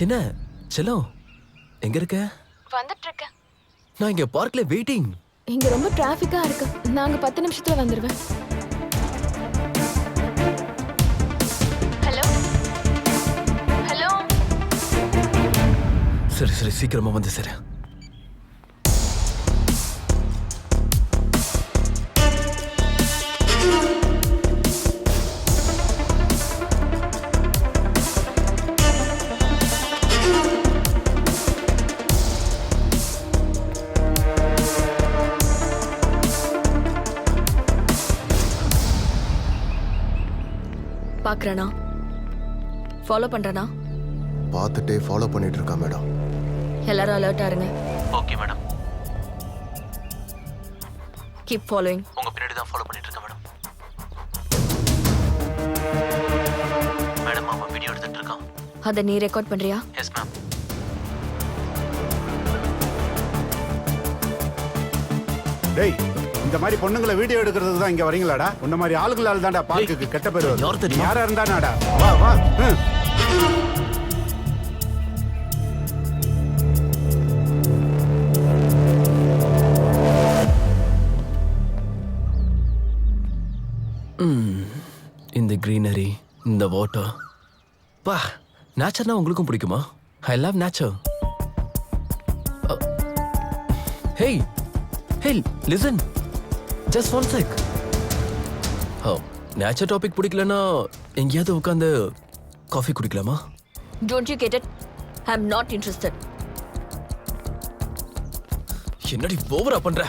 என்ன செல்லம் எங்க இருக்க? வந்துட்டு இருக்கேன். நான் இங்க பார்க்ல வெயிட்டிங். இங்க ரொம்ப டிராஃபிக்கா இருக்கு. நாங்க 10 நிமிஷத்துல வந்துருவேன். Hello hello. சரி சரி சீக்கிரமா வந்து சரி. பாக்குறேனா? ஃபாலோ பண்றேனா? பார்த்துட்டே ஃபாலோ பண்ணிட்டு இருக்கா மேடம். எல்லாரும் அலர்ட்டா இருங்க. Okay madam. Keep following. உங்க பின்னாடி தான் ஃபாலோ பண்ணிட்டு இருக்கேன் மேடம். மேடம் அவன் வீடியோ எடுத்துட்டு இருக்கான். அத நீ ரெக்கார்ட் பண்றியா? Yes ma'am. டேய், இந்த மாதிரி பொண்ணுங்களை வீடியோ எடுக்கிறதுக்கு தான் இங்க வரீங்களாடா? உன்ன மாதிரி ஆளுங்களால தான்டா பார்க்குக்கு கெட்ட பேர் வருது. யார் தெரியுமா? யாரா இருந்தானாடா? வா வா. இந்த greenery, இந்த வாட்டர். பா, நேச்சர்னா உங்களுக்கும் பிடிக்குமா? I love nature. Hey, hey, listen. Just one sec. Nature topic பிடிக்கலன்னா எங்கேயாவது உட்காந்து coffee குடிக்கலாமா? Don't you get it? I'm not interested. என்னடி ஓவரா பண்ற?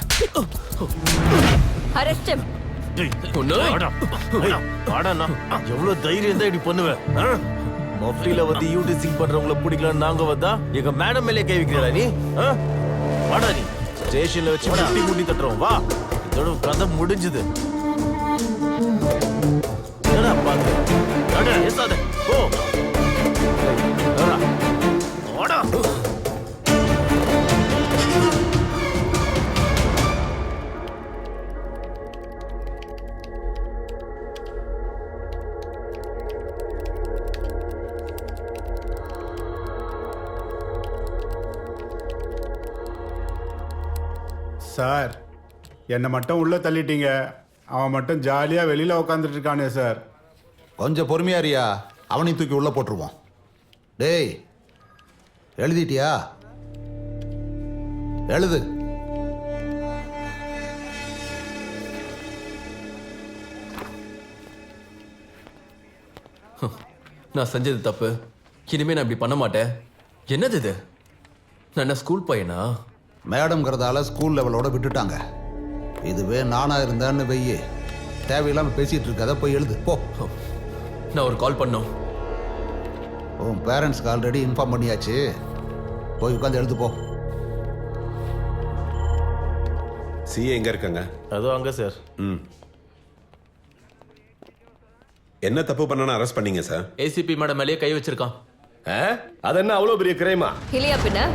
Arrest him. எவ்வளவு தைரியம் தான் இப்படி பண்ணுவேன்? மஃப்டில வந்து யூடிசிங் பண்றவங்கள பிடிக்கலன்னு நாங்க வந்தா எங்க மேடம் மேலே கை வைக்கிறா நீ? வாடா நீ ஸ்டேஷன்ல வச்சு முட்டி முட்டி தட்டுறோம். வா, இதோட கதை முடிஞ்சது. என்னடா பாத்து? அட ஏசாத. போ. வாடா. சார், என்னை மட்டும் உள்ள தள்ளிட்டீங்க. அவன் மட்டும் ஜாலியா வெளியில உட்காந்துட்டு இருக்கானே சார். கொஞ்சம் பொறுமையாரியா, அவனையும் தூக்கி உள்ள போட்டுருவோம். டேய், எழுதிட்டியா? எழுது. நான் செஞ்சது தப்பு. இனிமே நான் இப்படி பண்ண மாட்டேன். என்னது இது? நான் என்ன ஸ்கூல் பையனா? மேடம்ங்கிறதால ஸ்கூல் லெவலோட விட்டுட்டாங்க. இதுவே நானா இருந்தேன்னு வெய்யே, தேவையில்லாம பேசிட்டு இருக்காத, போய் எழுது போ. நான் ஒரு கால் பண்ணோம். உன் பேரண்ட்ஸ்க்கு ஆல்ரெடி இன்ஃபார்ம் பண்ணியாச்சு. போய் உட்காந்து எழுது போ. சிஏ எங்க இருக்காங்க? அதோ அங்க சார். என்ன தப்பு பண்ணா அரெஸ்ட் பண்ணீங்க சார்? ஏசிபி மேடம் மேலேயே கை வச்சிருக்கான். அது என்ன அவ்வளவு பெரிய கிரைமா? இல்லையா பின்ன?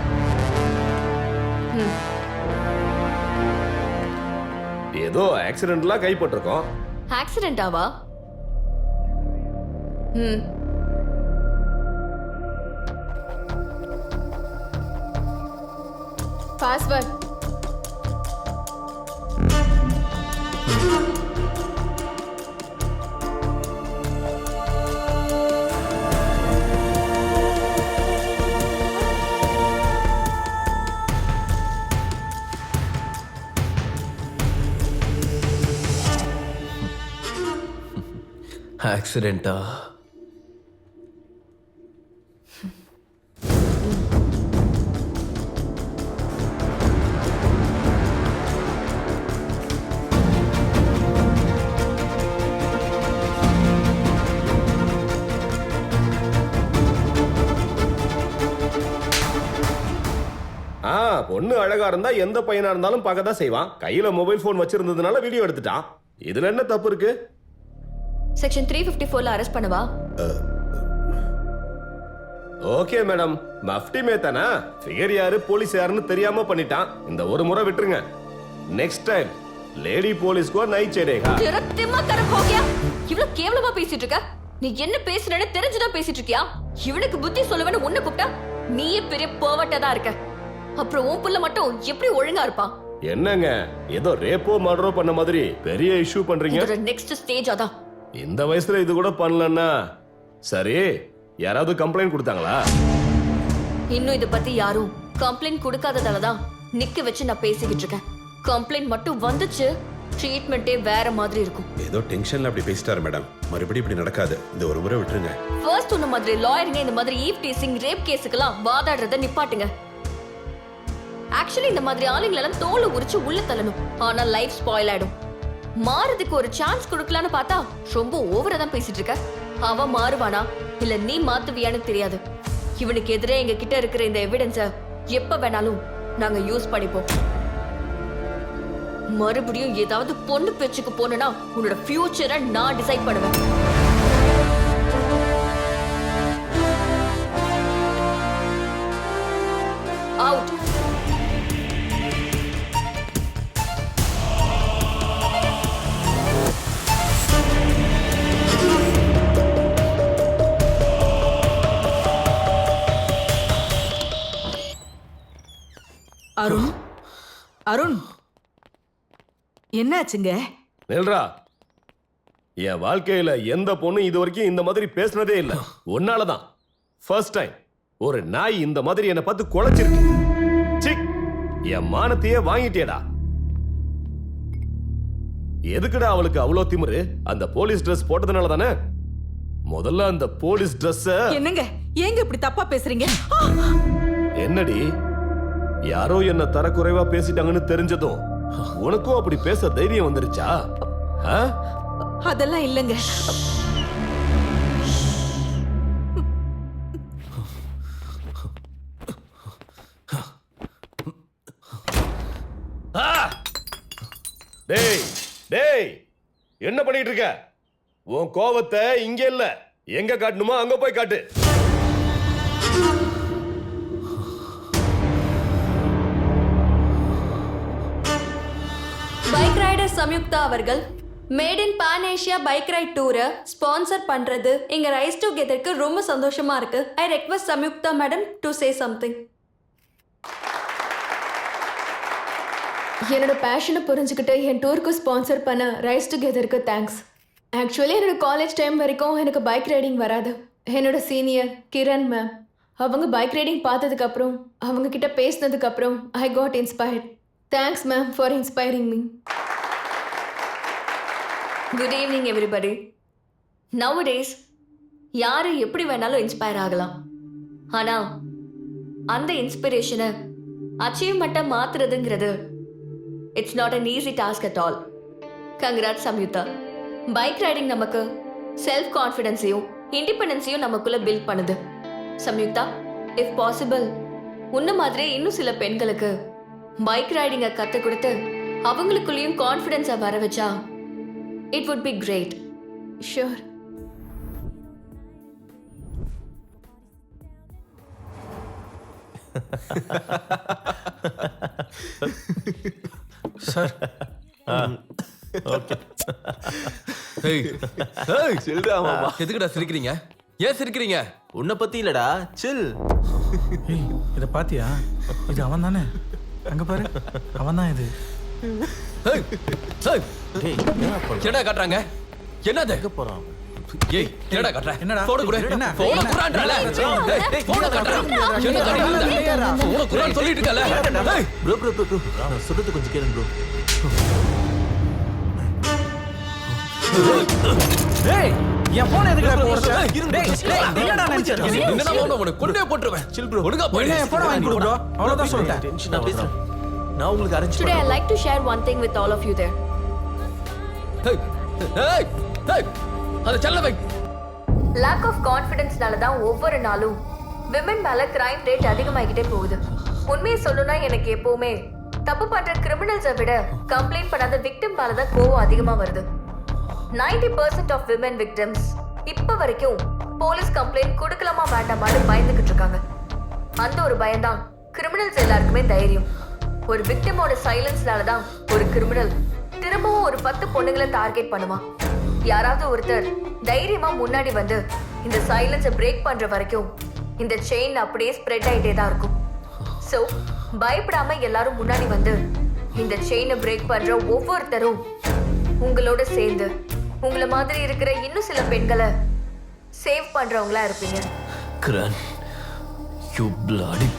ஏதோ ஆக்சிடென்ட்லாம் கைப்பட்டிருக்கோம். ஆக்சிடென்டாவா? பாஸ்வேர்ட். ஆக்சிடென்ட்டா? பொண்ணு அழகா இருந்தா எந்த பையனா இருந்தாலும் பார்க்க தான் செய்வான். கையில மொபைல் போன் வச்சிருந்ததுனால வீடியோ எடுத்துட்டான். இதுல என்ன தப்பு இருக்கு? செக்ஷன் 354ல அரெஸ்ட் பண்ணவா? ஓகே மேடம், மஃப்டி மேத்தானா? ஃபிகர் யாரு போலீஸ் யாருன்னு தெரியாம பண்ணிட்டான். இந்த ஒரு முறை விட்டுருங்க. நெக்ஸ்ட் டைம் லேடி போலீஸ் கோ நை சேடேகா. तेरा दिमाग खराब हो गया? இவ்ளோ கேவலமா பேசிட்டு இருக்க? நீ என்ன பேசுறன்னு தெரிஞ்சுதான் பேசிட்டு இருக்கியா? இவனுக்கு புத்தி சொல்லுவேன்னு உன்னை கூப்பிட்டா நீயே பெரிய போவட்டா இருக்க. அப்புறம் உன் புள்ள மட்டும் எப்படி ஒழுங்கா இருப்பான்? என்னங்க ஏதோ ரேப்போ மர்டரோ பண்ண மாதிரி பெரிய இஷ்யூ பண்றீங்க. இதோட நெக்ஸ்ட் ஸ்டேஜ் அதான். இந்த வயசுல இது கூட பண்ணலன்னா சரி. யாராவது கம்ப்ளைண்ட் கொடுத்தாங்களா? இன்னும் இத பத்தி யாரும் கம்ப்ளைண்ட் கொடுக்காததாலதான் நிக்க வச்சு நான் பேசிக்கிட்டு இருக்கேன். கம்ப்ளைண்ட் மட்டும் வந்துச்சு, ட்ரீட்மெண்ட்டே வேற மாதிரி இருக்கும். ஏதோ டென்ஷன்ல அப்படி பேசிட்டாரு மேடம். மறுபடியும் இப்படி நடக்காது. இந்த ஒரு முறை விட்டுருங்க. ஃபர்ஸ்ட் உன்ன மாதிரி லாயருங்க இந்த மாதிரி ஈவ் டீசிங் ரேப் கேஸுக்கெல்லாம் வாதாடுறத நிப்பாட்டுங்க. ஆக்சுவலி இந்த மாதிரி ஆளுங்களெல்லாம் தோலை உரிச்சு உள்ள தள்ளணும். ஆனா லைஃப் ஸ்பாயில் ஆயிடும். மாறதுக்கு ஒரு சான்ஸ் கொடுக்கலான்னு பார்த்தா ரொம்ப ஓவரா தான் பேசிட்டு இருக்க. அவன் மாறுவானா இல்ல நீ மாத்துவியான்னு தெரியாது. இவனுக்கு எதிரே எங்க கிட்ட இருக்கிற இந்த எவிடன்ஸ எப்ப வேணாலும் நாங்க யூஸ் பண்ணிப்போம். மறுபடியும் ஏதாவது பொண்ணு பேச்சுக்கு போனா உன்னோட ஃபியூச்சரை நான் டிசைட் பண்ணுவேன். அவுட். அருண், அருண், என்னாச்சுங்க? நில்றா. என் வாழ்க்கையில எந்த பொண்ணும் இது வரைக்கும் இந்த மாதிரி பேசினதே இல்ல. உன்னாலதான் ஃபர்ஸ்ட் டைம் ஒரு நாய் இந்த மாதிரி என்னை பார்த்து குலைச்சிருக்கு. சிக், என் மானத்தையே வாங்கிட்டேடா. எதுக்குடா அவளுக்கு அவ்வளோ திமிரு? அந்த போலீஸ் ட்ரெஸ் போட்டதுனால தானே? முதல்ல அந்த போலீஸ் ட்ரெஸ். என்னங்க ஏங்க இப்படி தப்பா பேசுறீங்க? என்னடி, யாரோ என்ன தரக்குறைவா பேசிட்டாங்கன்னு தெரிஞ்சதும் உனக்கும் அப்படி பேச தைரியம் வந்துருச்சா? அதெல்லாம் இல்லங்க. டேய் டேய், என்ன பண்ணிட்டு இருக்க? உன் கோவத்தை இங்க இல்ல, எங்க காட்டணுமோ அங்க போய் காட்டு. பைக் ரைடர் சம்யுக்தா அவர்கள் made in pan Asia bike ride டூரை ஸ்பான்சர் பண்றது எங்க ரைஸ் டுகெதருக்கு ரொம்ப சந்தோஷமா இருக்கு. I request Samyuktha madam to say something. என்னோட பேஷனை புரிஞ்சுக்கிட்டு என் டூருக்கு ஸ்பான்சர் பண்ண ரைஸ் டுகெதருக்கு தேங்க்ஸ். ஆக்சுவலி என்னோட காலேஜ் டைம் வரைக்கும் எனக்கு பைக் ரைடிங் வராது. என்னோட சீனியர் கிரண் மேம் அவங்க பைக் ரைடிங் பார்த்ததுக்கப்புறம் அவங்க கிட்ட பேசினதுக்கப்புறம் I got inspired. Thanks ma'am for inspiring me. Good evening everybody. Nowadays யாரு எப்படி வேணாலும் இன்ஸ்பயர் ஆகலாம். ஆனா அந்த இன்ஸ்பிரேஷனை அச்சீவ்மெண்ட்டை மாத்துறதுங்கிறது it's not an easy task at all. Congrats Samyuktha. Bike riding நமக்கு செல்ஃப் கான்ஃபிடென்ஸையும் இண்டிபெண்டன்ஸையும் நமக்குள்ள பில்ட் பண்ணுது. சம்யுக்தா, இஃப் பாசிபிள் உன்ன மாதிரி இன்னும் சில பெண்களுக்கு பைக் ரைடிங்கை கற்றுக் கொடுத்து அவங்களுக்குள்ளேயும் கான்ஃபிடென்ஸை வர வச்சா it would be great. Sure. Sir எதுக்குடா சிரிக்கிறீங்க? ஏன் சிரிக்கிறீங்க? உன்னை பத்தி இல்லடா, சில். இத பாத்தியா? இது அவன் தானே? அங்க பாரு, அவன் தான் இது. என்னடா காட்டுறாங்க? என்னது? எங்க போறான்? ஏய், என்னடா காட்டுற? என்னடா? போன் குடு. என்ன? போன் குடுறான்டல. டேய், போன் காட்டுற. என்ன காட்டுற? போன் குடுறான் சொல்லிட்டு இருக்கல. டேய், ப்ரோ நான் சொல்றது கொஞ்சம் கேளுங்க ப்ரோ. டேய், என் போன் எதுக்குடா போடுற? டேய், என்னடா நினைச்சற? என்னடா போன் உனக்கு கொண்டே போட்டுருவேன். Chill bro. ஒழுங்கா போய் என் போன் வாங்கி கொடு ப்ரோ. அவ்வளவுதான் சொல்லிட்டேன். டென்ஷனா பேசுறேன். நான் உங்களுக்கு அரேஞ்ச் Today I பண்ணேன். like to share one thing with all of you there. டேய், டேய், டேய். அத செல்ல வை. லேக் ஆஃப் கான்ஃபிடன்ஸ்னால தான் ஒவ்வொரு நாளும் விமன் மேல கிரைம் ரேட் அதிகமாகிட்டே போகுது. உண்மையை சொல்லணும்னா எனக்கு எப்பவுமே தப்பு பண்ற கிரிமினல்ஸை விட கம்ப்ளைண்ட் பண்ணாத விக்டிம் மேல தான் கோவம் அதிகமா வருது. 90% ஆஃப் விமன் விக்டிம்ஸ் இப்ப வரைக்கும் போலீஸ் கம்ப்ளைண்ட் கொடுக்கலாமா வேண்டாமான்னு பயந்துகிட்டு இருக்காங்க. அந்த ஒரு பயம்தான் கிரிமினல்ஸ் எல்லாருக்குமே தைரியம். ஒரு விக்டிமோட சைலன்ஸ்னால தான் ஒரு கிரிமினல் திரும்பவும் ஒரு 10 பொண்ணுங்களை டார்கெட் பண்ணுவான். யாராவது ஒருத்தர் தைரியமா முன்னாடி வந்து இந்த சைலன்ஸை பிரேக் பண்ற வரைக்கும் இந்த செயின் அப்படியே ஸ்ப்ரெட் ஆயிட்டே தான் இருக்கும். ஸோ பயப்படாம எல்லாரும் முன்னாடி வந்து இந்த செயினை பிரேக் பண்ற ஒவ்வொருத்தரும் உங்களோட சேர்ந்து உங்களை மாதிரி இருக்கிற இன்னும் சில பெண்களை சேவ் பண்றவங்களா இருப்பீங்க. Kiran, you bloody